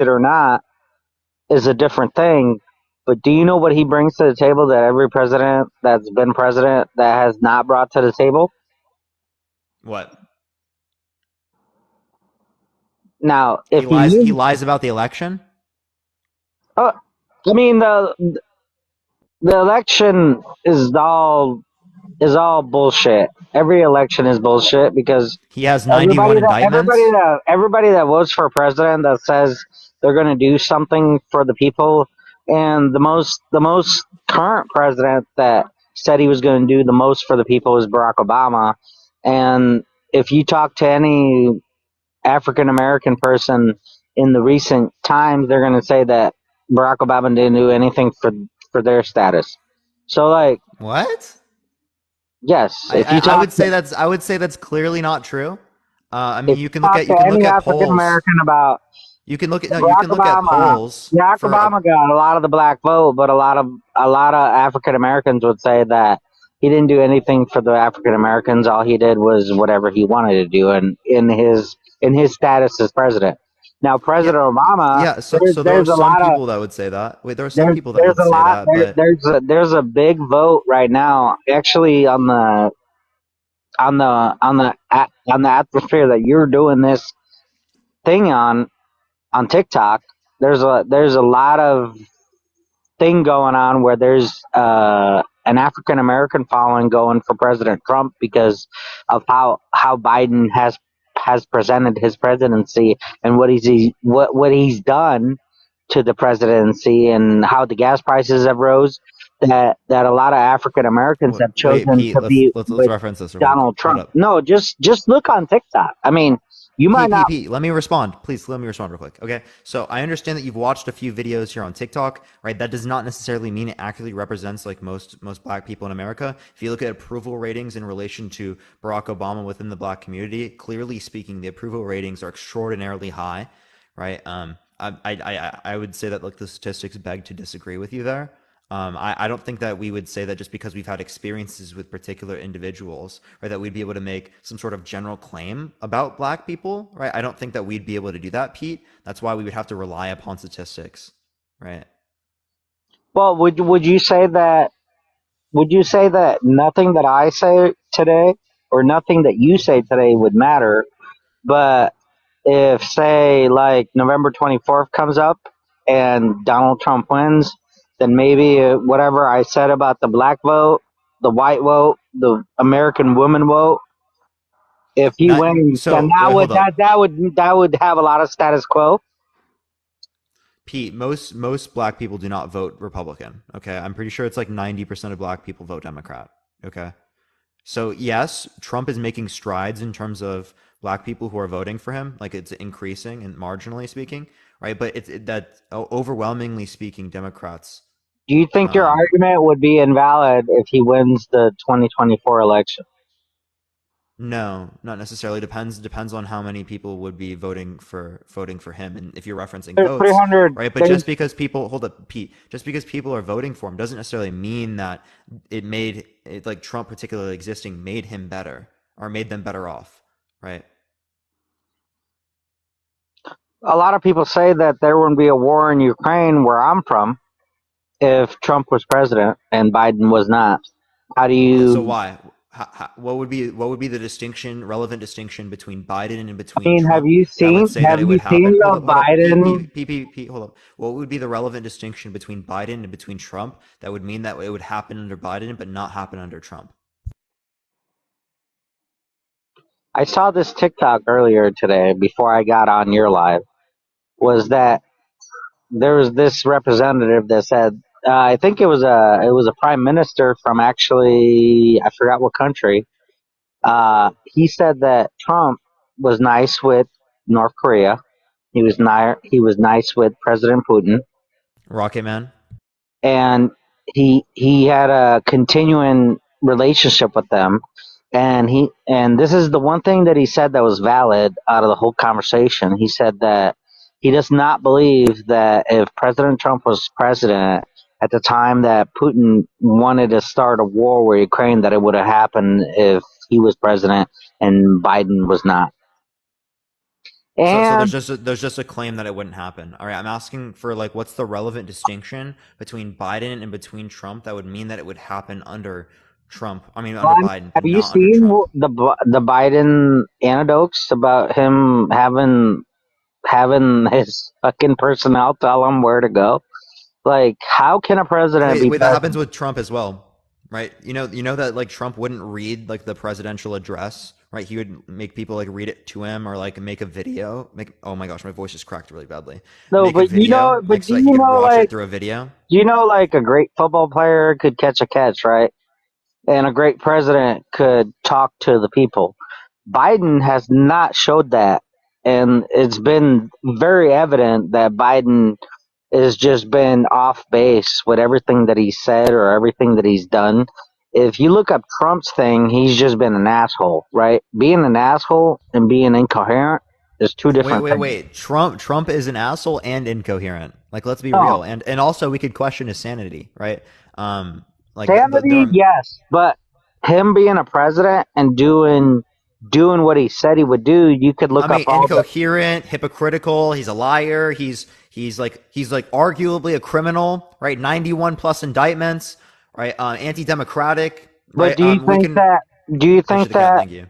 elected or not is a different thing. But do you know what he brings to the table that every president that's been president that has not brought to the table? What? Now, He if he lies. He wins, lies about the election. uh, I mean the election is all bullshit. Every election is bullshit because He has 91 indictments. everybody that votes for a president that says they're going to do something for the people, and the most current president that said he was going to do the most for the people is Barack Obama. And if you talk to any African American person in the recent times, they're going to say that Barack Obama didn't do anything for their status. So, like, What? yes, I, I I would say that's clearly not true. I if mean, you talk to you can any look at African polls. American about You can look at no. You Barack can look at Obama, polls Barack for a. Obama got a lot of the black vote, but a lot of African Americans would say that he didn't do anything for the African Americans. All he did was whatever he wanted to do, and in his status as president. Now, Yeah, President Obama, yeah. So there are there's a some lot of people that would say that. Wait, there are some there's people that there's would a say lot that, but there's a big vote right now, actually on the atmosphere that you're doing this thing on TikTok. There's a lot of thing going on where there's an African American following going for President Trump because of how Biden has presented his presidency and what he's done to the presidency and how the gas prices have rose. That a lot of African Americans have wait, chosen Pete. to Let's be let's let's with reference this real quick. Donald Hold Trump. up. No, just look on TikTok. I mean, you might not. Pete, let me respond. Please let me respond real quick. Okay. So I understand that you've watched a few videos here on TikTok, right? That does not necessarily mean it accurately represents like most black people in America. If you look at approval ratings in relation to Barack Obama within the black community, clearly speaking, the approval ratings are extraordinarily high, right? I would say that like the statistics beg to disagree with you there. I don't think that we would say that just because we've had experiences with particular individuals, right, that we'd be able to make some sort of general claim about black people, right? I don't think that we'd be able to do that, Pete. That's why we would have to rely upon statistics, right? Well, would you say that nothing that I say today or nothing that you say today would matter, but if, say, like November 24th comes up and Donald Trump wins, then maybe whatever I said about the black vote, the white vote, the American woman vote, if he Not wins, then so. Wait, hold up, that would have a lot of status quo. Pete. Most black people do not vote Republican. Okay, I'm pretty sure it's like 90% of black people vote Democrat. Okay, so yes, Trump is making strides in terms of black people who are voting for him. Like it's increasing and marginally speaking, right? But that overwhelmingly speaking, Democrats. Do you think your Um, argument would be invalid if he wins the 2024 election? no, not necessarily. Depends on how many people would be voting for him, and if you're referencing There's votes, 300. right? But There's just because people hold up, Pete, just because people are voting for him doesn't necessarily mean that it made it like Trump particularly existing made him better or made them better off, right? a lot of people say that there wouldn't be a war in Ukraine where I'm from if Trump was president and Biden was not. How do So you? why? What would be the distinction, relevant distinction between Biden and I between mean, have Trump you that would seen? say that Have it you would seen happen? the Hold up, Biden? Hold up. What would be the relevant distinction between Biden and between Trump that would mean that it would happen under Biden but not happen under Trump? I saw this TikTok earlier today before I got on your live. Was that there was this representative that said, I think it was a prime minister from, actually, I forgot what country. He said that Trump was nice with North Korea. He was nice with President Putin, Rocket Man. and he had a continuing relationship with them. And this is the one thing that he said that was valid out of the whole conversation. He said that he does not believe that if President Trump was president at the time that Putin wanted to start a war with Ukraine, that it would have happened if he was president and Biden was not. So And there's just a claim that it wouldn't happen. All right, I'm asking for like what's the relevant distinction between Biden and between Trump that would mean that it would happen under Trump. I mean under Biden, have but you not under seen Trump. the Biden anecdotes about him having his fucking personnel tell him where to go? Like, how can a president be Wait, that happens president? with Trump as well, right? You know that like Trump wouldn't read like the presidential address, right? He would make people like read it to him or like make a video. Make Oh my gosh, my voice just cracked really badly. No, Make a but video like do so that he you could know, watch it like, through a video. like a great football player could catch a catch, right? And a great president could talk to the people. Biden has not showed that. And it's been very evident that Biden has just been off base with everything that he said or everything that he's done. If you look up Trump's thing, he's just been an asshole, right? Being an asshole and being incoherent is two different things. Wait. Trump is an asshole and incoherent. Like, let's be No, real. And also we could question his sanity, right? Like there sanity, are. yes, but him being a president and doing what he said he would do, you could I look up mean, all the. incoherent, hypocritical. He's a liar. He's like arguably a criminal, right? 91 plus indictments, right? Anti-democratic, But right? We can do you finish think the cat. that Thank you.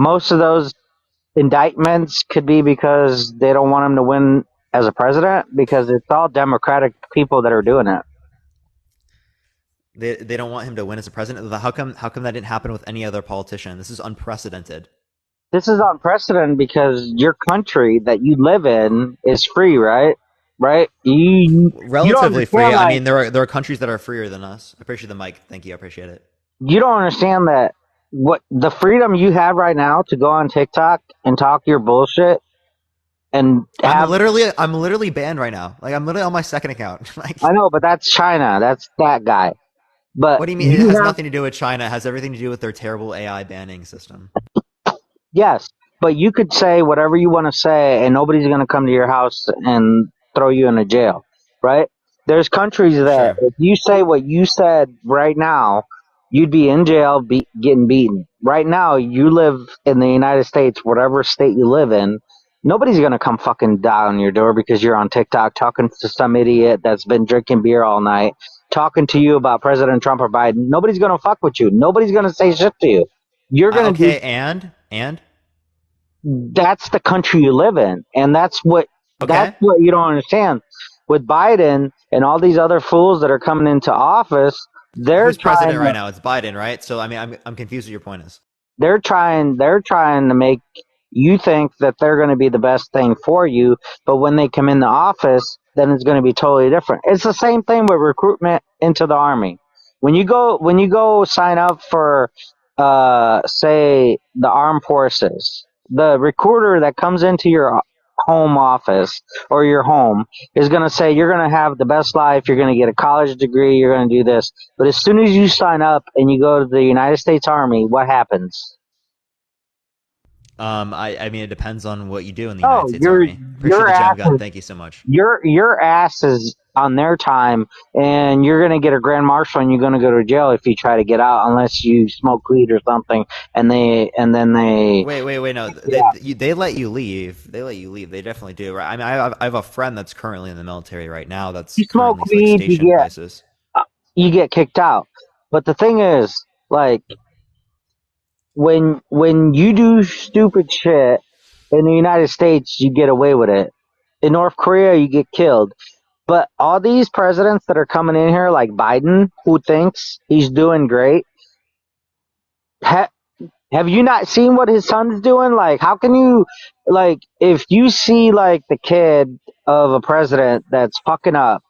most of those indictments could be because they don't want him to win as a president? Because it's all Democratic people that are doing it. They don't want him to win as a president. How come that didn't happen with any other politician? This is unprecedented. This is unprecedented because your country that you live in is free, right? Right? You don't Relatively understand, free. I like, mean, there are countries that are freer than us. I appreciate the mic. Thank you. I appreciate it. you don't understand that what the freedom you have right now to go on TikTok and talk your bullshit and have. I'm literally banned right now. Like I'm literally on my second account. Like I know, but that's China. That's that guy. But what do you mean? It you has have. nothing to do with China. It has everything to do with their terrible AI banning system. Yes, but you could say whatever you want to say, and nobody's going to come to your house and throw you in a jail, right? There's countries that Sure. if you say what you said right now, you'd be in jail, getting beaten. Right now, you live in the United States, whatever state you live in. Nobody's going to come fucking down your door because you're on TikTok talking to some idiot that's been drinking beer all night, talking to you about President Trump or Biden. Nobody's going to fuck with you. Nobody's going to say shit to you. You're going to do. Okay, and That's the country you live in, and that's okay. what you don't understand. With Biden and all these other fools that are coming into office, they're Who's trying president right to now? It's Biden, right? So I mean, I'm confused what your point is. they're trying to make you think that they're going to be the best thing for you, but when they come in the office, then it's going to be totally different. It's the same thing with recruitment into the army. When you go sign up for say the armed forces, the recruiter that comes into your home office or your home is going to say you're going to have the best life, you're going to get a college degree, you're going to do this. But as soon as you sign up and you go to the United States Army, what happens? I mean, it depends on what you do in the United Oh, States Army. Appreciate your the jam ass gun. is Thank you so much. your ass is on their time, and you're gonna get a grand marshal, and you're gonna go to jail if you try to get out, unless you smoke weed or something. And then they Wait. No, yeah, they let you leave. They let you leave. They definitely do. Right? I mean, I have a friend that's currently in the military right now. That's you smoke currently like weed, stationed places. you get kicked out. But the thing is, like, when you do stupid shit in the United States, you get away with it. In North Korea, you get killed. But all these presidents that are coming in here, like Biden, who thinks he's doing great, ha- have you not seen what his son's doing? Like, how can you, like, if you see, like, the kid of a president that's fucking up,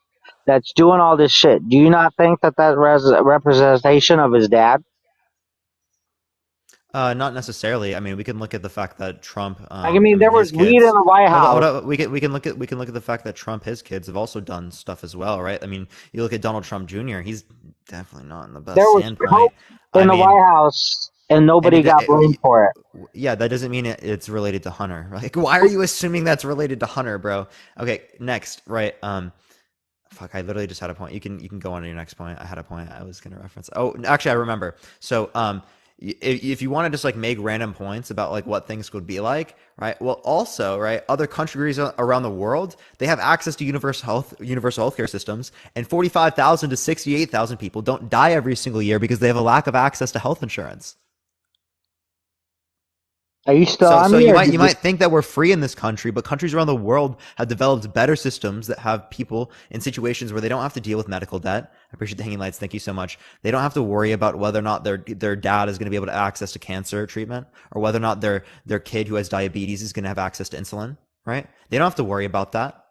that's doing all this shit, do you not think that representation of his dad? Not necessarily. I mean, we can look at the fact that Trump. Like, I I mean, mean, there was his weed in kids. the White Hold House. on. We can look at the fact that Trump, his kids, have also done stuff as well, right? I mean, you look at Donald Trump Jr. He's definitely not in the There best was standpoint. coke I in the mean, White House, and and nobody got blamed for it. yeah, that doesn't mean it's related to Hunter. Like, why are you assuming that's related to Hunter, bro? Okay, next, right? Fuck, I literally just had a point. You can go on to your next point. I had a point I was gonna reference. Oh, actually, I remember. So, if you want to just like make random points about like what things could be like, right? Well, also, right, other countries around the world, they have access to universal healthcare systems, and 45,000 to 68,000 people don't die every single year because they have a lack of access to health insurance. Are you still So, on so me, you or might did you you? might think that we're free in this country, but countries around the world have developed better systems that have people in situations where they don't have to deal with medical debt. I appreciate the hanging lights. Thank you so much. They don't have to worry about whether or not their dad is going to be able to access to cancer treatment, or whether or not their kid who has diabetes is going to have access to insulin. Right? They don't have to worry about that.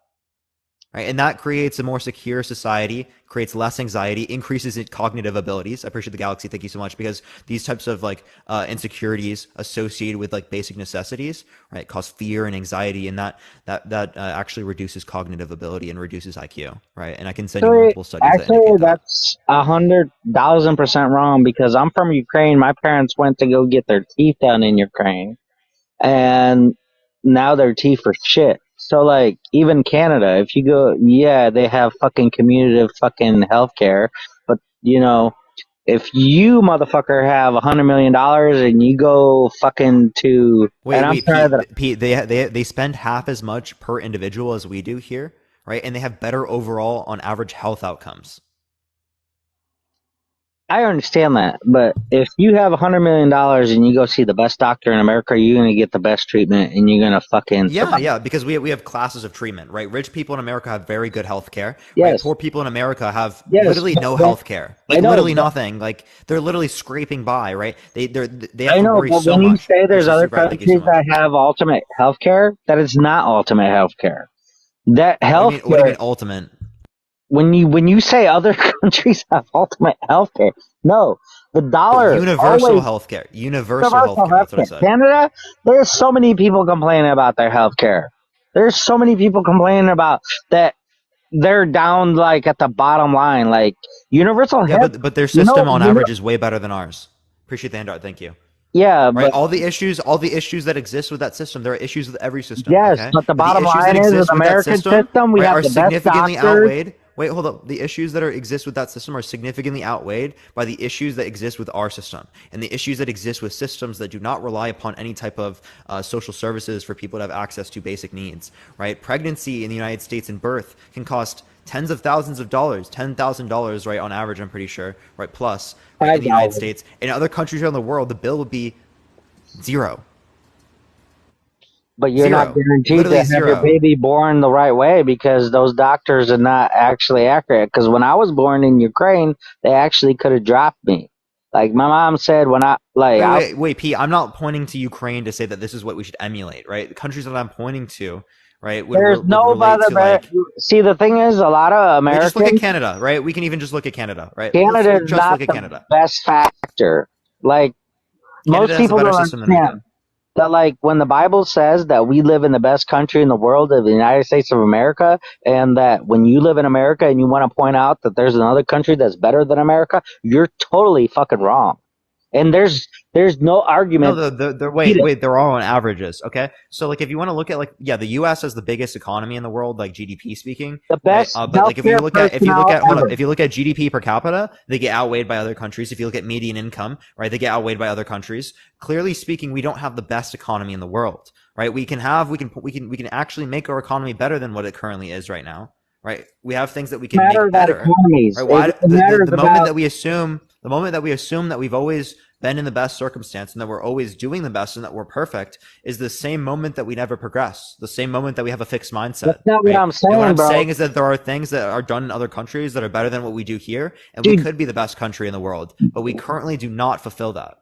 Right? And that creates a more secure society, creates less anxiety, increases its cognitive abilities. I appreciate the galaxy. Thank you so much, because these types of like insecurities associated with like basic necessities, right, cause fear and anxiety, and that actually reduces cognitive ability and reduces IQ, right? And I can send you Actually, multiple studies that actually, indicate that. that's 100,000% wrong because I'm from Ukraine. My parents went to go get their teeth done in Ukraine, and now their teeth are shit. So like even Canada, if you go, yeah, they have fucking community fucking healthcare, but if you motherfucker have $100 million and you go fucking to, Wait, and I'm wait, sorry that Pete, they spend half as much per individual as we do here, right? And they have better overall on average health outcomes. I understand that, but if you have $100 million and you go see the best doctor in America, you're gonna get the best treatment and you're gonna fucking Yeah, survive. yeah, because we have classes of treatment, right? Rich people in America have very good health care, right? Yes, Poor people in America have yes, literally no but health care, I like know, literally but nothing. Like they're literally scraping by, right? They have I to know, worry but so when you much. say there's other Right? Thank you so countries much. that have ultimate healthcare, that is not ultimate healthcare. That What do you mean? What do you healthcare, mean ultimate? when you say other countries have ultimate healthcare, no, the dollar Universal always healthcare. Universal universal healthcare. That's what I healthcare. said. Canada, there's so many people complaining about their healthcare. There's so many people complaining about that they're down like at the bottom line. Like universal Yeah, health, but their system on you know, average is way better than ours. Appreciate the handout. Thank you. yeah, Right? but All the issues that exist with that system, there are issues with every system, yes, okay? but the But the bottom issues that line is with exist the with that American system, system, we right, have are the best significantly doctors. outweighed. Wait, hold up. The issues that exist with that system are significantly outweighed by the issues that exist with our system, and the issues that exist with systems that do not rely upon any type of social services for people to have access to basic needs. Right? Pregnancy in the United States and birth can cost tens of thousands of dollars, $10,000, right, on average. I'm pretty sure, right, plus, right, in Five the United dollars. States. In other countries around the world, the bill would be zero. But you're not Zero. guaranteed to Literally have your zero. baby born the right way because those doctors are not actually accurate. Because when I was born in Ukraine, they actually could have dropped me. Like my mom said, when Wait, Pete. I'm not pointing to Ukraine to say that this is what we should emulate, right? The countries that I'm pointing to, right, there's would no relate better. to like, See, the thing is, a lot of wait, just look at Americans, Canada, right? We can even just look at Canada, right? Let's Canada is just not look at the Canada. best factor. Like Canada most has a people better don't system than we do. understand that like when the Bible says that we live in the best country in the world of the United States of America, and that when you live in America and you want to point out that there's another country that's better than America, you're totally fucking wrong. And there's no No, argument. they're all on averages. Okay, so like if you want to look at like, yeah, the U.S. has the biggest economy in the world, like GDP speaking, The right? best But like healthcare if you look personnel at hold up, ever. if you look at GDP per capita, they get outweighed by other countries. If you look at median income, right, they get outweighed by other countries. Clearly speaking, we don't have the best economy in the world, right? We can actually make our economy better than what it currently is right now, right? We have things that we can Matter make about better, economies. right? It Why matters the moment about that we assume that we've always been in the best circumstance and that we're always doing the best and that we're perfect is the same moment that we never progress, the same moment that we have a fixed that's mindset, not what right? I'm And what saying, I'm bro. saying is that there are things that are done in other countries that are better than what we do here, and we Dude, could be the best country in the world, but we currently do not fulfill that.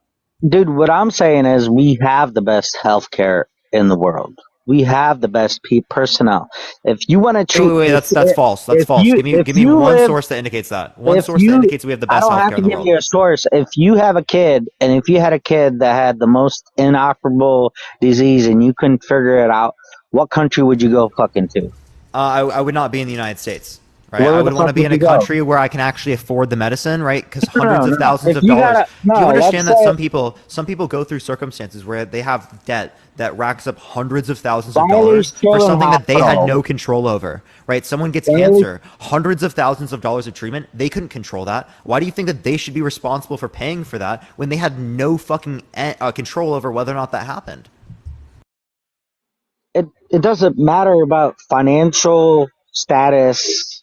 dude, what I'm saying is we have the best healthcare in the world. We have the best personnel. If you want to treat, That's false. That's if false. you if Give me you one live source that indicates that. One if source that you indicates we have the I best don't have healthcare to in the give world. you a source. If you have a kid and if you had a kid that had the most inoperable disease and you couldn't figure it out, what country would you go fucking to? I would not be in the United States, right? I Where the would want fuck to be would in a you go? country where I can actually afford the medicine, right? Because No, hundreds no, of no. thousands If of you dollars. gotta Do you no, let's understand that say some people go through circumstances where they have debt that racks up hundreds of thousands of Riley's dollars for Children's something that they had Hospital. no control over, right? Someone gets Riley, cancer, hundreds of thousands of dollars of treatment, they couldn't control that. Why do you think that they should be responsible for paying for that when they had no fucking control over whether or not that happened? it doesn't matter about financial status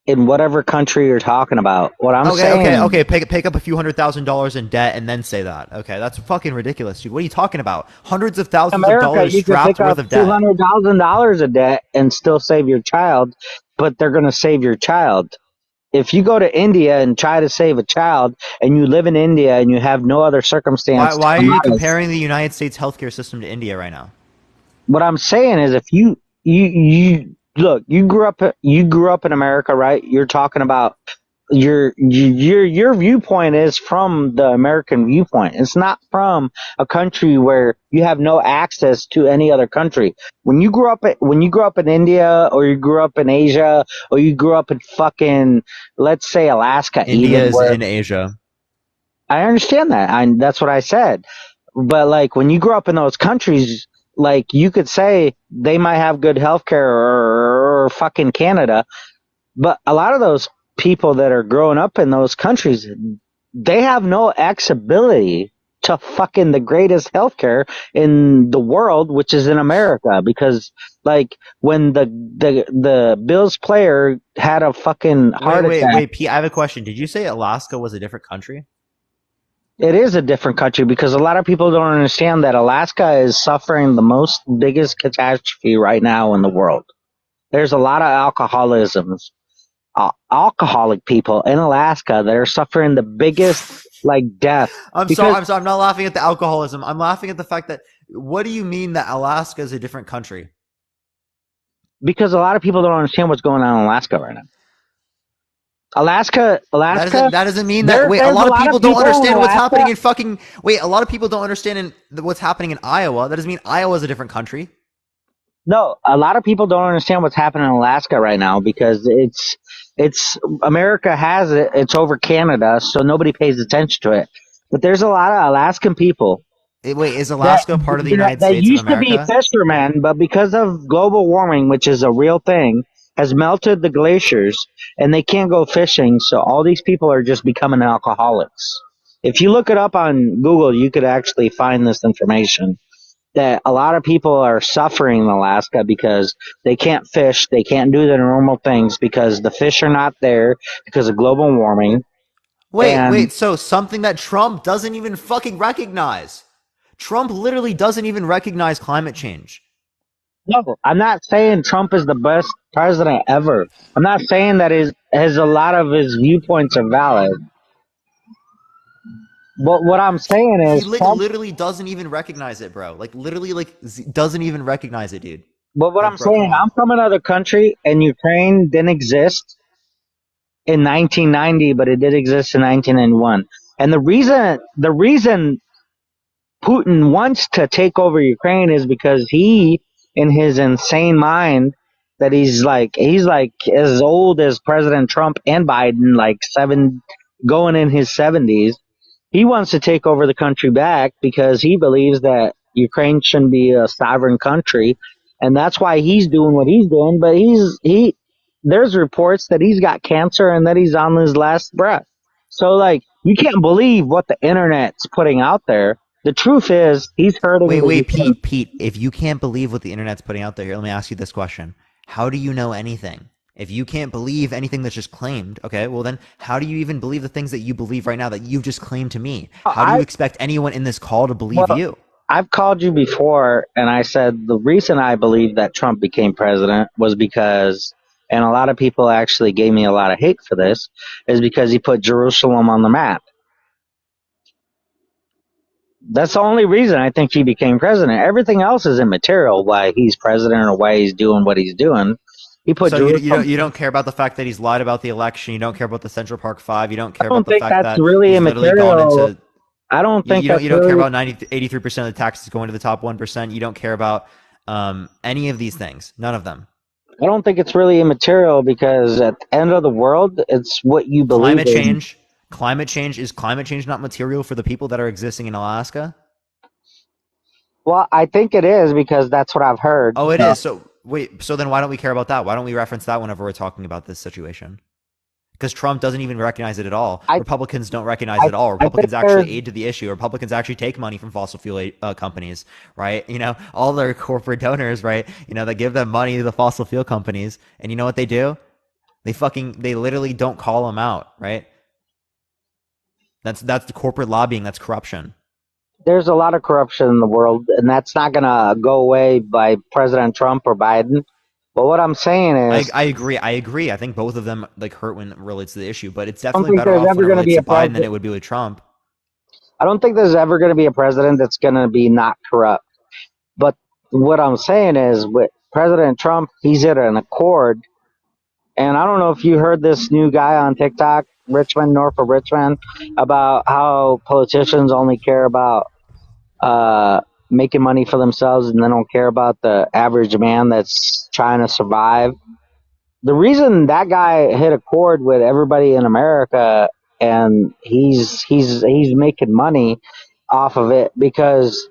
in whatever country you're talking about. What I'm Okay, okay, saying, okay. Pick up a few $100,000 in debt and then say that. Okay, that's fucking ridiculous, dude. What are you talking about? Hundreds of in thousands of America, dollars you could strapped pick worth up of debt. $200,000 of debt and still save your child, but they're going to save your child. If you go to India and try to save a child, and you live in India and you have no other Why circumstance to why are come you out of, comparing the United States healthcare system to India right now? what I'm saying is, if you look, you grew up in America, right? You're talking about your viewpoint is from the American viewpoint. It's not from a country where you have no access to any other country. When you grew up in India, or you grew up in Asia, or you grew up in fucking, let's say, Alaska, India even, is where in Asia. I understand that. That's what I said. But like, when you grow up in those countries, like, you could say they might have good healthcare, or fucking Canada, but a lot of those people that are growing up in those countries, they have no accessibility to fucking the greatest healthcare in the world, which is in America. Because like, when the Bills player had a fucking Wait, heart wait, attack, wait, Pete, I have a question. Did you say Alaska was a different country? it is a different country, because a lot of people don't understand that Alaska is suffering the most biggest catastrophe right now in the world. There's a lot of alcoholic people in Alaska that are suffering the biggest, like, death, I'm sorry, because I'm sorry. I'm not laughing at the alcoholism. I'm laughing at the fact that what do you mean that Alaska is a different country? a lot of people don't understand what's going on in Alaska right now. Alaska, That doesn't mean that wait, a there's a lot of lot of people don't people in understand what's happening Alaska. in fucking wait, a lot of people don't understand what's happening in Iowa. That doesn't mean Iowa is a different country. No, a lot of people don't understand what's happening in Alaska right now, because it's America has it. It's over Canada, so nobody pays attention to it. But there's a lot of Alaskan people Wait, is that Alaska part of the that, United that States of used to be America? fishermen, but because of global warming, which is a real thing, has melted the glaciers, and they can't go fishing. So all these people are just becoming alcoholics. If you look it up on Google, you could actually find this information, that a lot of people are suffering in Alaska because they can't fish, they can't do their normal things because the fish are not there because of global warming. And So something that Trump doesn't even fucking recognize. Trump literally doesn't even recognize climate change. no, I'm not saying Trump is the best president ever. I'm not saying that his a lot of his viewpoints are valid. But what I'm saying He is like Trump. literally doesn't even recognize it, bro. Like literally like doesn't even recognize it, dude. But what I'm Like bro, come saying, on. I'm from another country, and Ukraine didn't exist in 1990, but it did exist in 1991. And the reason Putin wants to take over Ukraine is because he, in his insane mind, that he's like as old as President Trump and Biden, like going in his 70s. He wants to take over the country back because he believes that Ukraine shouldn't be a sovereign country, and that's why he's doing what he's doing. But there's reports that he's got cancer and that he's on his last breath. So, like, you can't believe what the internet's putting out there. The truth is, he's hurting the Wait, Ukraine. Pete. If you can't believe what the internet's putting out there, here, let me ask you this question: how do you know anything? If you can't believe anything that's just claimed, okay, well then how do you even believe the things that you believe right now that you've just claimed to me? How do I you expect anyone in this call to believe well, you? I've called you before, and I said the reason I believe that Trump became president was because, and a lot of people actually gave me a lot of hate for this, is because he put Jerusalem on the map. That's the only reason I think he became president. Everything else is immaterial, why he's president or why he's doing what he's doing. He put So Jerusalem. you don't care about the fact that he's lied about the election. You don't care about the Central Park Five. You don't I care about don't the think fact that's that really he's literally gone immaterial. into I don't think that's you don't care really. about 83% of the taxes going to the top 1%. You don't care about any of these things. None of them. I don't think it's really immaterial, because at the end of the world, it's what you believe Climate in. change. Climate change is climate change not material for the people that are existing in Alaska? Well, I think it is because that's what I've heard. Oh, it So is. So wait, so then why don't we care about that? Why don't we reference that whenever we're talking about this situation? Because Trump doesn't even recognize it at all. I, Republicans don't recognize I, it at all. I think Republicans there's actually aid to the issue. Republicans actually take money from fossil fuel companies, right? You know, all their corporate donors, right? You know, they give them money to the fossil fuel companies, and you know what they do? They literally don't call them out, right? That's the corporate lobbying. That's corruption. there's a lot of corruption in the world, and that's not gonna go away by President Trump or Biden. But what I'm saying is, I agree. I agree. I think both of them like hurt when it relates to the issue, but it's I don't definitely think better there's off ever when it gonna relates be to a Biden than president. it would be with Trump. I don't think there's ever gonna be a president that's gonna be not corrupt. But what I'm saying is, with President Trump, he's at an accord. And I don't know if you heard this new guy on TikTok, Richmond, north of Richmond, about how politicians only care about uh, making money for themselves and they don't care about the average man that's trying to survive. The reason that guy hit a chord with everybody in America and he's making money off of it because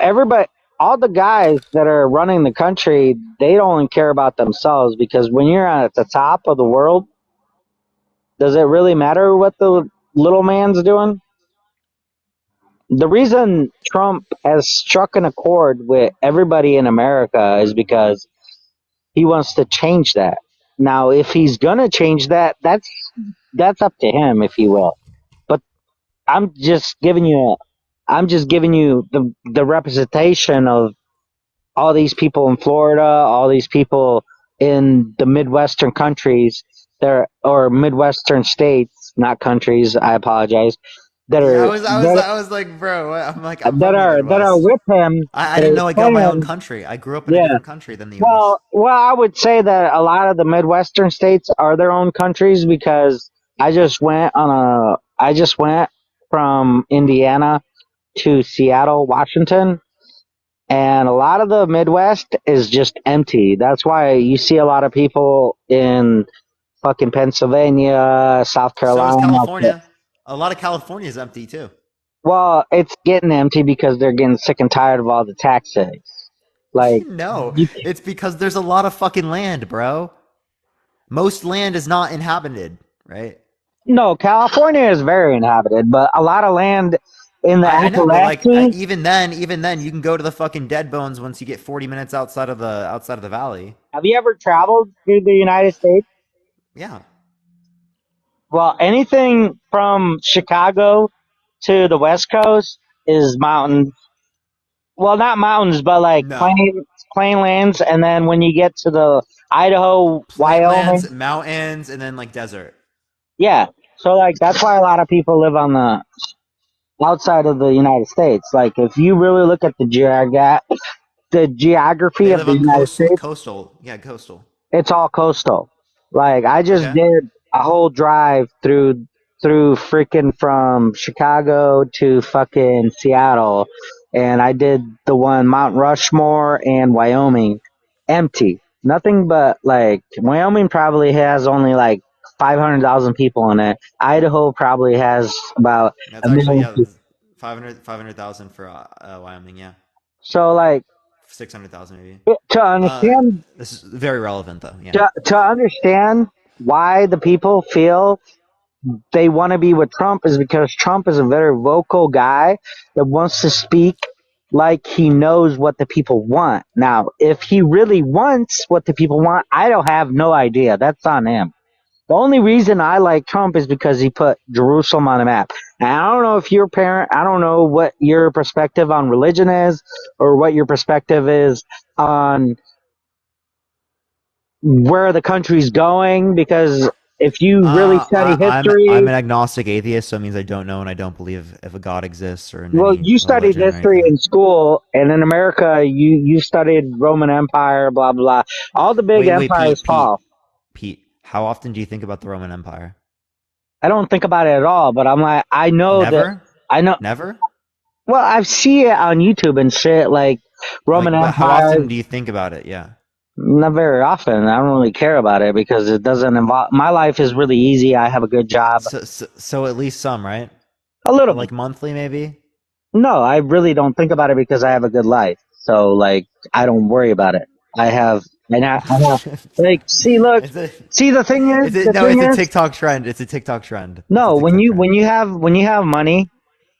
everybody, all the guys that are running the country, they don't care about themselves because when you're at the top of the world, does it really matter what the little man's doing? The reason Trump has struck an accord with everybody in America is because he wants to change that. Now, if he's gonna change that, that's up to him, if he will. But I'm just giving you, I'm just giving you the representation of all these people in Florida, all these people in the Midwestern countries, there or Midwestern states, not countries. I apologize. That Yeah, are that, I was like, bro, I'm like, I'm that from the are that are Midwest. with him. I That didn't are know I got my own saying, country. I grew up in a yeah. different country than the U.S. Well, I would say that a lot of the Midwestern states are their own countries because I just went from Indiana to Seattle, Washington, and a lot of the Midwest is just empty. That's why you see a lot of people in fucking Pennsylvania, South So is Carolina. California. A lot of California is empty too. Well, it's getting empty because they're getting sick and tired of all the taxes. Like, No, you, it's because there's a lot of fucking land, bro. Most land is not inhabited, right? no, California is very inhabited, but a lot of land in the I know, but like Appalachians. even then, you can go to the fucking dead bones once you get 40 minutes outside of the valley. Have you ever traveled through the United States? Yeah. Well, anything from Chicago to the West Coast is mountains. Well, not mountains, but like No. plain lands. And then when you get to the Idaho, Plainlands, Wyoming, mountains, and then like desert. yeah. So like that's why a lot of people live on the outside of the United States. Like if you really look at the geography They of live the on United States, coastal. Yeah, coastal. it's all coastal. Like I just Okay. did a whole drive through freaking from Chicago to fucking Seattle, and I did the one Mount Rushmore and Wyoming, empty, nothing but like Wyoming probably has only like 500,000 people in it. Idaho probably has about That's a actually million yeah, people. 500,000 for Wyoming. Yeah, So like 600,000 maybe. to understand This is very relevant though. Yeah. to understand why the people feel they want to be with Trump is because Trump is a very vocal guy that wants to speak like he knows what the people want. Now, if he really wants what the people want, I don't have no idea. That's on him. The only reason I like Trump is because he put Jerusalem on the map. And I don't know if you're a parent, I don't know what your perspective on religion is or what your perspective is on where the country's going because if you really study I'm history, an agnostic atheist, so it means I don't know and I don't believe if a God exists or in well, any you studied religion or history anything. in school, and in America, you studied Roman Empire, blah blah. All the big Wait, empires fall. Pete. How often do you think about the Roman Empire? I don't think about it at all, but I'm like, I know that Never, I know. never. Well, I see it on YouTube and shit, like Roman Like, but how often Empire. do you think about it? Yeah. Not very often. I don't really care about it because it doesn't involve. My life is really easy. I have a good job, So at least some, right? a little bit. Like monthly, maybe. No, I really don't think about it because I have a good life. So like I don't worry about it. I have I have like see look It's a, see the no, thing it's a is TikTok trend. It's a TikTok trend. It's a no TikTok trend. when you have money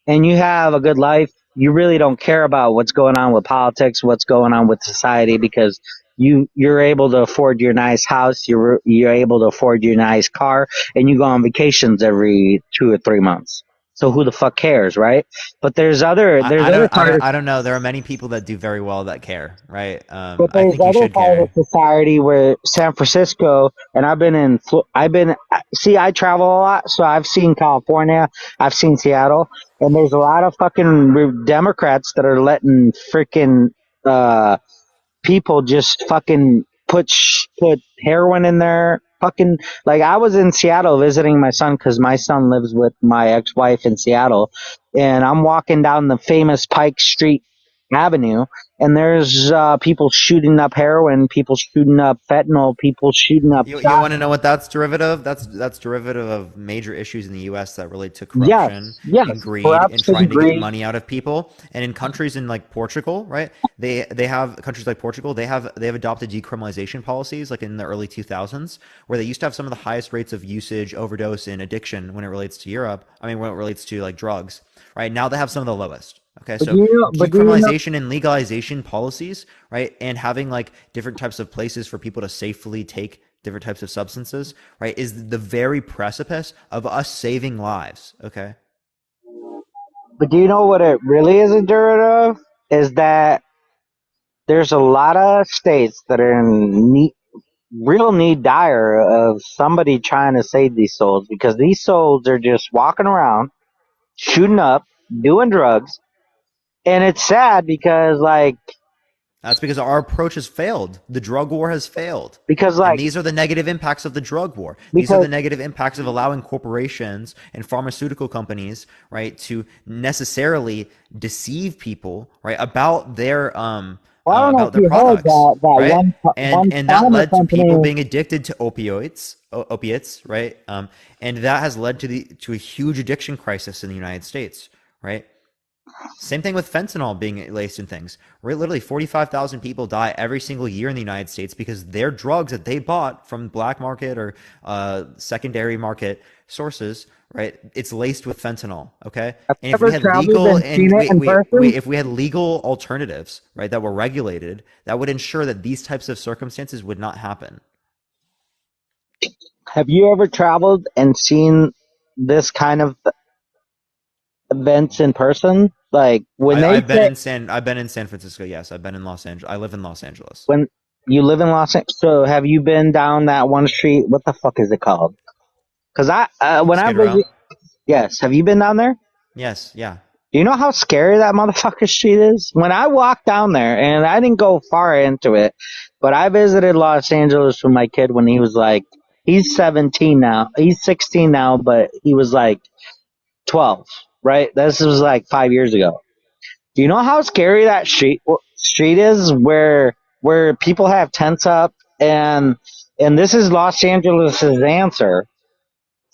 and you have a good life, you really don't care about what's going on with politics, what's going on with society because you're able to afford your nice house, you're able to afford your nice car, and you go on vacations every 2 or 3 months. So who the fuck cares, right? But there's other parts I don't know. There are many people that do very well that care, right? but I there's think you other should part of care. society where San Francisco and I've been see I travel a lot, so I've seen California, I've seen Seattle, and there's a lot of fucking Democrats that are letting freaking uh people just fucking put heroin in their fucking like I was in Seattle visiting my son because my son lives with my ex-wife in Seattle, and I'm walking down the famous Pike Street Avenue, and there's people shooting up heroin, people shooting up fentanyl, people shooting up You shot. want to know what that's derivative? That's derivative of major issues in the U.S. that relate to corruption Yes, yes, and greed and corruption, trying to get greed. money out of people. And in countries in like Portugal, right? They have countries like Portugal. They have adopted decriminalization policies like in the early 2000s, where they used to have some of the highest rates of usage, overdose, and addiction when it relates to Europe. I mean, when it relates to like drugs, right? Now they have some of the lowest. Okay, But so do you know? decriminalization and legalization policies, right? And having like different types of places for people to safely take different types of substances, right, is the very precipice of us saving lives. Okay. But do you know what it really is a derivative? Is that there's a lot of states that are in real need dire of somebody trying to save these souls because these souls are just walking around, shooting up, doing drugs, and it's sad because That's because our approach has failed. The drug war has failed. because And like these are the negative impacts of the drug war. These are because the negative impacts of allowing corporations and pharmaceutical companies, right, to necessarily deceive people, right, well, I don't know if about their you heard products, that right? one And that pharma led to people company. being addicted to opiates, right? And that has led to a huge addiction crisis in the United States, right? Same thing with fentanyl being laced in things. Right, literally 45,000 people die every single year in the United States because their drugs that they bought from black market or secondary market sources, right? It's laced with fentanyl. Okay, Have and you if we ever had traveled legal and seen and it in person? if we had legal alternatives, right, that were regulated, that would ensure that these types of circumstances would not happen. Have you ever traveled and seen this kind of events in person? Like when they say I've been in San Francisco. Yes, I've been in Los Angeles. I live in Los Angeles. when you live in Los Angeles, so have you been down that one street? What the fuck is it called? Because when I Skid Row. visit, yes, have you been down there? Yes, yeah. Do you know how scary that motherfucker street is? When I walked down there, and I didn't go far into it, but I visited Los Angeles with my kid when he was like, he's 17 now, he's 16 now, but he was like 12, right? This was like 5 years ago. Do you know how scary that street is? Where people have tents up, and this is Los Angeles's answer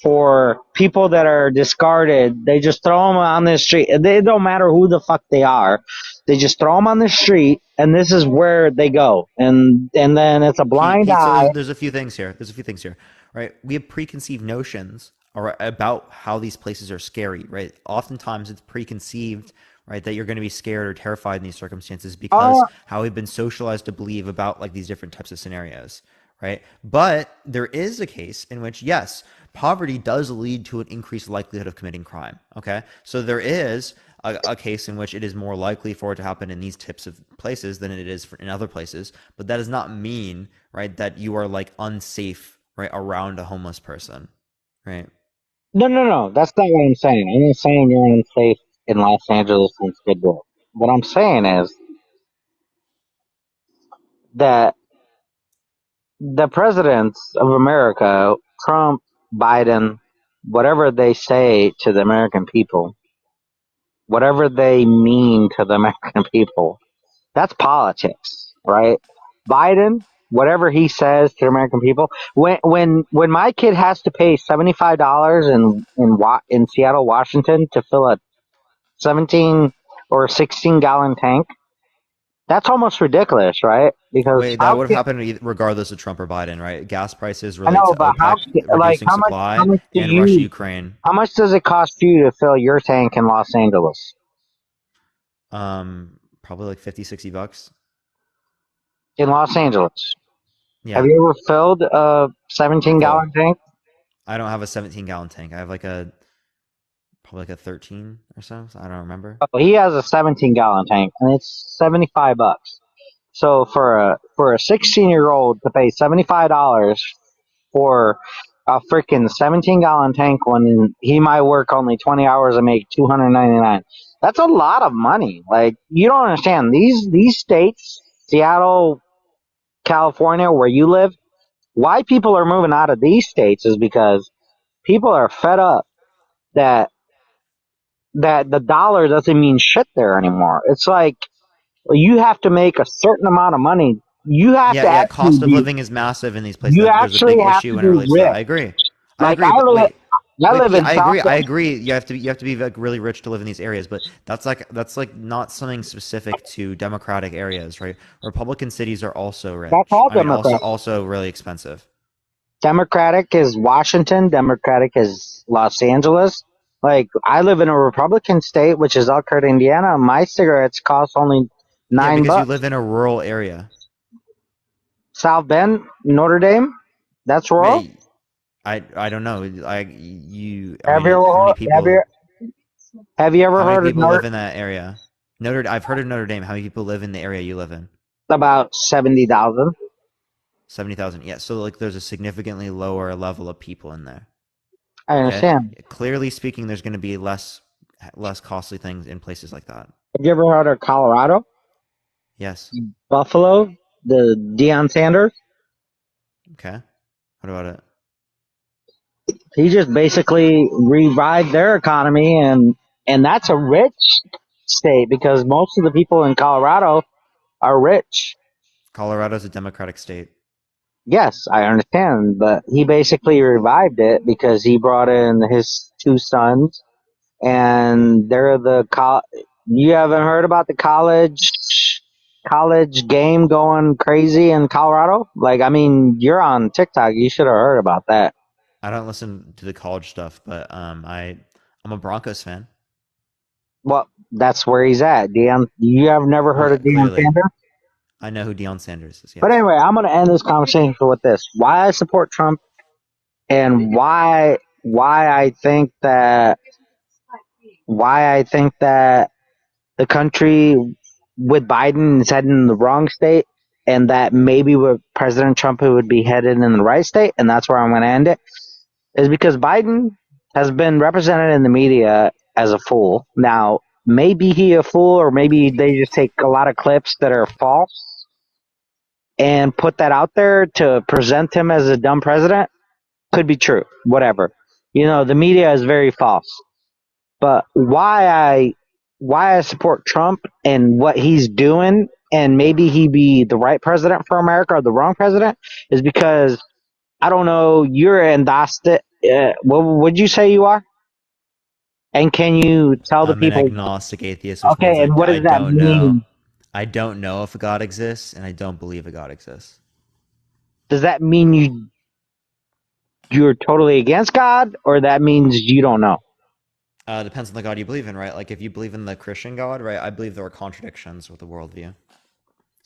for people that are discarded. They just throw them on the street. They don't matter who the fuck they are. They just throw them on the street, and this is where they go. And then it's a blind So eye. there's a few things here. There's a few things here, right? We have preconceived notions about how these places are scary, right? Oftentimes it's preconceived, right, that you're going to be scared or terrified in these circumstances because Oh, how we've been socialized to believe about like these different types of scenarios, right? But there is a case in which, yes, poverty does lead to an increased likelihood of committing crime. Okay. So there is a case in which it is more likely for it to happen in these types of places than it is in other places. But that does not mean, right, that you are like unsafe, right, around a homeless person, right? no, no, no. That's not what I'm saying. I'm not saying you're unsafe in Los Angeles and Skid Row. What I'm saying is that the presidents of America, Trump, Biden, whatever they say to the American people, whatever they mean to the American people, that's politics, right? Biden, whatever he says to the American people, when my kid has to pay $75 in Seattle, Washington, to fill a 17 or a 16-gallon tank. That's almost ridiculous, right? Because Wait, that would have happened regardless of Trump or Biden, right? Gas prices I relate know, to but OPEC like, reducing how supply much do and Russia, you, Ukraine. how much does it cost you to fill your tank in Los Angeles? Probably like 50, $60. In Los Angeles, have Yeah. you ever filled a 17 Full. gallon tank? I don't have a 17-gallon tank. I have like a probably like a 13 or so. I don't remember. Oh, he has a 17-gallon tank, and it's $75. So for a 16-year-old to pay $75 for a freaking 17-gallon tank when he might work only 20 hours and make 299, that's a lot of money. Like, you don't understand these states, Seattle, California, where you live. Why people are moving out of these states is because people are fed up that the dollar doesn't mean shit there anymore. It's like you have to make a certain amount of money. You have Yeah, to yeah. actually Cost of be living is massive in these places. you There's a actually big have issue to when it be relates to that. rich. I agree. I Like agree. But I wait, live Pete. in I agree. I South. agree. You have to be like really rich to live in these areas. But that's like not something specific to Democratic areas, right? Republican cities are also That's rich. all I mean, also Democratic. also really expensive. Democratic is Washington. Democratic is Los Angeles. Like, I live in a Republican state, which is Elkhart, Indiana. My cigarettes cost only Yeah, nine because you bucks. live in a rural area. South Bend, Notre Dame. That's rural. Wait, I don't know. I Have you mean, ever have you ever how many heard of people live Notre? in that area? I've heard of Notre Dame. How many people live in the area you live in? About 70,000. 70,000. Yeah, so like there's a significantly lower level of people in there. I Okay, understand. clearly speaking, there's going to be less costly things in places like that. Have you ever heard of Colorado, Yes. Buffalo, the Deion Sanders? Okay. What about it? He just basically revived their economy, and that's a rich state because most of the people in Colorado are rich. Colorado's a Democratic state. Yes, I understand, but he basically revived it because he brought in his two sons, and they're you haven't heard about the college game going crazy in Colorado? Like, I mean, you're on TikTok. You should have heard about that. I don't listen to the college stuff, but I'm a Broncos fan. Well, that's where he's at. Deion, you have never Well, heard yeah, of Deion clearly. Sanders? I know who Deion Sanders is. But Yes. anyway, I'm going to end this conversation with this: why I support Trump and why I think that the country with Biden is heading in the wrong state, and that maybe with President Trump it would be headed in the right state, and that's where I'm going to end it. Is because Biden has been represented in the media as a fool. Now, maybe he a fool, or maybe they just take a lot of clips that are false and put that out there to present him as a dumb president. Could be true. Whatever. The media is very false. But why I support Trump and what he's doing, and maybe he be the right president for America or the wrong president, is because I don't know. You're agnostic. What would you say you are? And can you tell the I'm an people? agnostic atheist, which means Okay, and what I does that don't know. mean? I don't know if a God exists, and I don't believe a God exists. Does that mean you're totally against God, or that means you don't know? Depends on the God you believe in, right? Like if you believe in the Christian God, right? I believe there are contradictions with the worldview,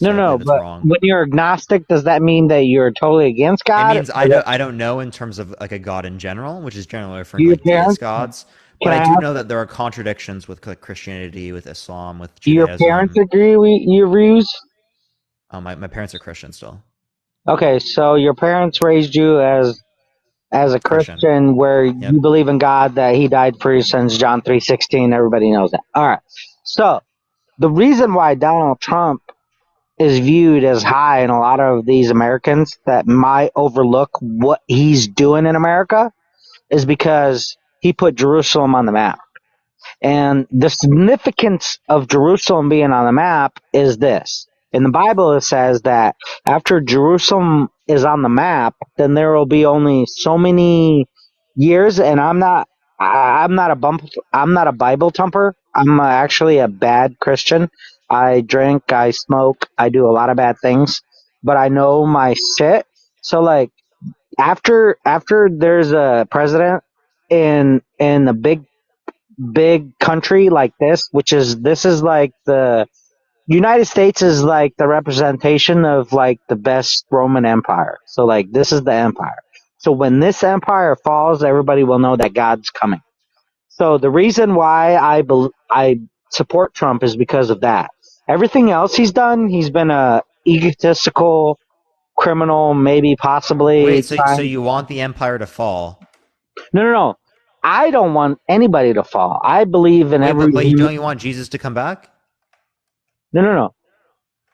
No, so I no. believe it's But wrong. when you're agnostic, does that mean that you're totally against It God? means I don't know in terms of like a God in general, which is generally referring Do to your like deist parents? gods. But Can I I do ask? know that there are contradictions with like Christianity, with Islam, with Do your parents Judaism. agree with your views? My parents are Christian still. Okay, so your parents raised you as a Christian. Christian, where Yep. you believe in God, that He died for your sins, John 3:16. Everybody knows that. All right. So the reason why Donald Trump is viewed as high in a lot of these Americans that might overlook what he's doing in America is because he put Jerusalem on the map. And the significance of Jerusalem being on the map is this. In the Bible, it says that after Jerusalem is on the map, then there will be only so many years. And I'm not a Bible thumper, I'm actually a bad Christian. I drink, I smoke, I do a lot of bad things, but I know my shit. So like after there's a president in a big country like this, which is this is like the United States is like the representation of like the best Roman Empire. So like this is the empire. So when this empire falls, everybody will know that God's coming. So the reason why I support Trump is because of that. Everything else he's done, he's been a egotistical criminal, maybe Wait, possibly so trying. you want the empire to fall? No, no, no. I don't want anybody to fall. I believe in Wait, every but you human. don't you want Jesus to come back? No, no, no.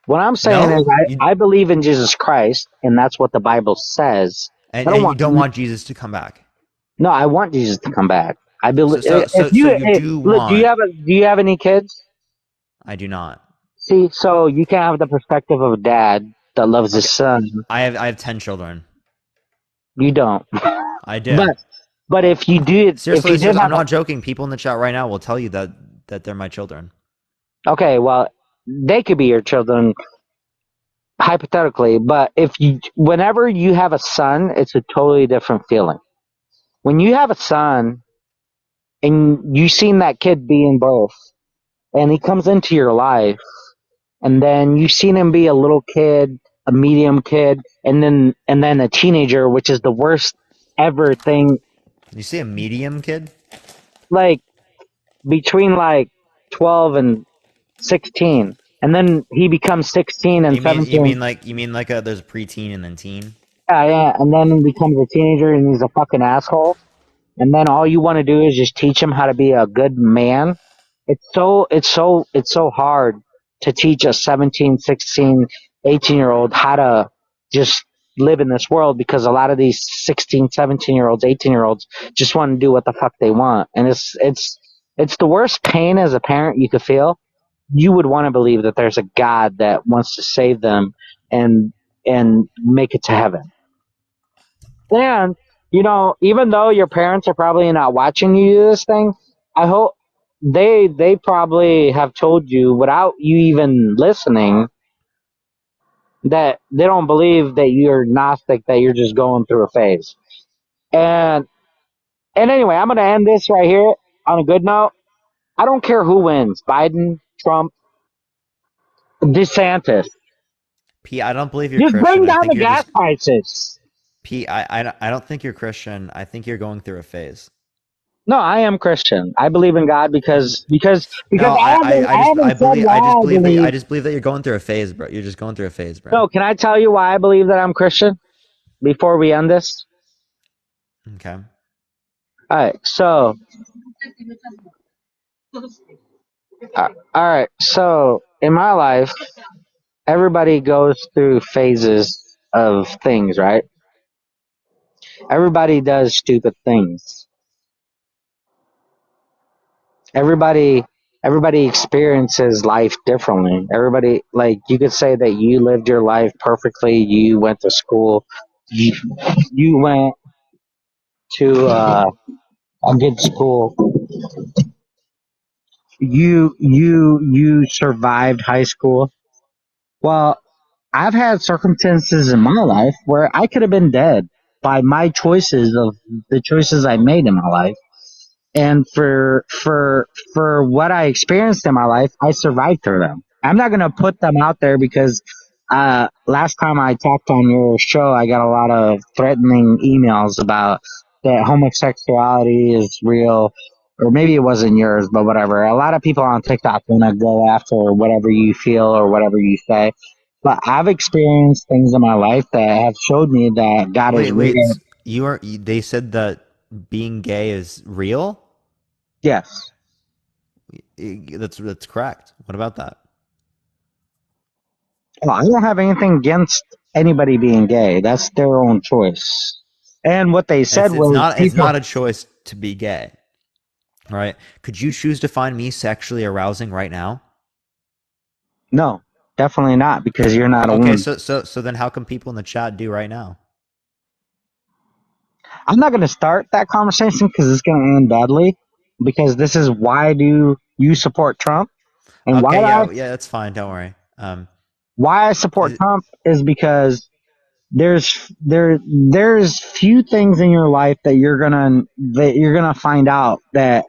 What I'm saying is No, you I believe in Jesus Christ, and that's what the Bible says. I don't and you want. don't want Jesus to come back. No, I want Jesus to come back. I believe. If So you you do look, want. do you have any kids? I do not. See, so you can have the perspective of a dad that loves his Okay, son. I have 10 children. You don't. I do. But if you Seriously, did seriously, I'm have not joking. People in the chat right now will tell you that they're my children. okay, well, they could be your children hypothetically. But whenever you have a son, it's a totally different feeling. When you have a son and you seen that kid being birth, and he comes into your life, and then you've seen him be a little kid, a medium kid, and then a teenager, which is the worst ever thing. You see a medium kid? Like between like 12 and 16, and then he becomes 16 and 17. You mean like a there's a preteen and then teen? Yeah, yeah, and then he becomes a teenager and he's a fucking asshole. And then all you want to do is just teach him how to be a good man. It's so hard to teach a 17, 16, 18-year old how to just live in this world, because a lot of these 16, 17-year olds, 18-year olds just want to do what the fuck they want. And it's the worst pain as a parent you could feel. You would want to believe that there's a God that wants to save them and make it to heaven. And, even though your parents are probably not watching you do this thing, I hope they probably have told you without you even listening that they don't believe that you're Gnostic, that you're just going through a phase. And anyway, I'm gonna end this right here on a good note. I don't care who wins, Biden, Trump, DeSantis. P, I don't believe you're Just Christian. bring I down think the you're gas just prices. P. I don't think you're Christian. I think you're going through a phase. No, I am Christian. I believe in God because No, I haven't said why I I believe. just believe that you're going through a phase, bro. You're just going through a phase, bro. No, can I tell you why I believe that I'm Christian before we end this? Okay. All right. So, all right. So, in my life, everybody goes through phases of things, right? Everybody does stupid things. Everybody everybody experiences life differently. Everybody, like, you could say that you lived your life perfectly. You went to school. You you went to a good school. You survived high school. Well, I've had circumstances in my life where I could have been dead by my choices of the choices I made in my life. And for what I experienced in my life, I survived through them. I'm not gonna put them out there because last time I talked on your show, I got a lot of threatening emails about that homosexuality is real, or maybe it wasn't yours, but whatever. A lot of people on TikTok want to go after whatever you feel or whatever you say. But I've experienced things in my life that have showed me that God is real. You are. They said that being gay is real. Yes. That's correct. What about that? Well, I don't have anything against anybody being gay. That's their own choice. And what they said was It's people. not a choice to be gay. All right. Could you choose to find me sexually arousing right now? No, definitely not, because you're not a Okay, woman. so then how come people in the chat do right now? I'm not going to start that conversation because it's going to end badly. Because this is why do you support Trump. And Okay, yeah, yeah, that's fine. Don't worry. why I support Is, Trump is because there's few things in your life that you're gonna find out that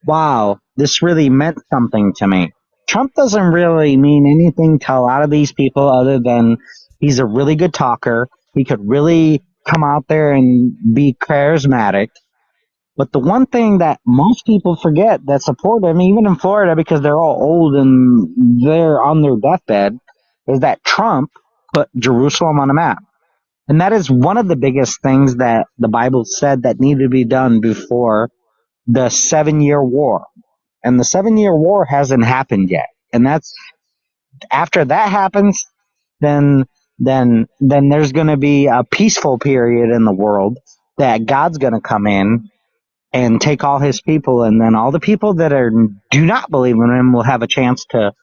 wow, this really meant something to me. Trump doesn't really mean anything to a lot of these people other than he's a really good talker. He could really come out there and be charismatic. But the one thing that most people forget that support him, even in Florida, because they're all old and they're on their deathbed, is that Trump put Jerusalem on a map. And that is one of the biggest things that the Bible said that needed to be done before the 7 Year War. And the 7 Year War hasn't happened yet. And that's after that happens, then then there's going to be a peaceful period in the world that God's going to come in and take all his people, and then all the people that do not believe in him will have a chance to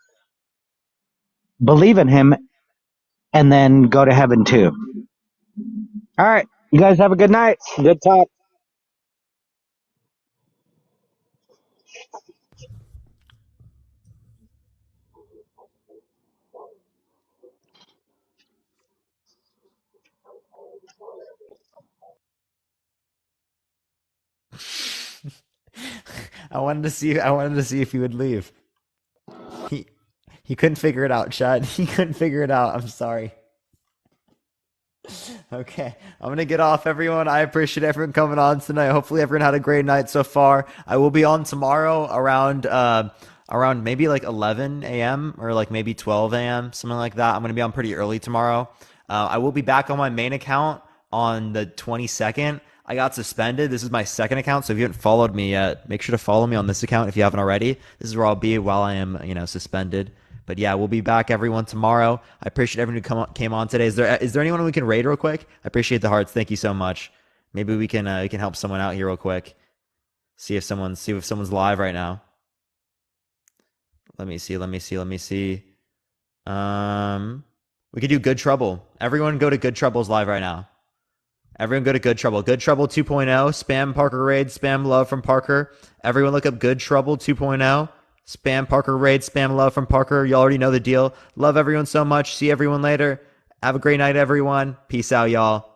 believe in him and then go to heaven too. All right, you guys have a good night. Good talk. I wanted to see if he would leave. He he couldn't figure it out, Chad. He couldn't figure it out. I'm sorry. Okay, I'm gonna get off, everyone. I appreciate everyone coming on tonight. Hopefully, everyone had a great night so far. I will be on tomorrow around maybe like 11 a.m. or like maybe 12 a.m. something like that. I'm gonna be on pretty early tomorrow. I will be back on my main account on the 22nd. I got suspended. This is my second account, so if you haven't followed me yet, make sure to follow me on this account if you haven't already. This is where I'll be while I am, suspended. But yeah, we'll be back, everyone, tomorrow. I appreciate everyone who came on today. Is there anyone we can raid real quick? I appreciate the hearts. Thank you so much. Maybe we can help someone out here real quick. See if someone's live right now. Let me see. Let me see. Let me see. We could do Good Trouble. Everyone go to Good Trouble's live right now. Everyone go to Good Trouble. Good Trouble 2.0. Spam Parker Raid. Spam love from Parker. Everyone look up Good Trouble 2.0. Spam Parker Raid. Spam love from Parker. You already know the deal. Love everyone so much. See everyone later. Have a great night, everyone. Peace out, y'all.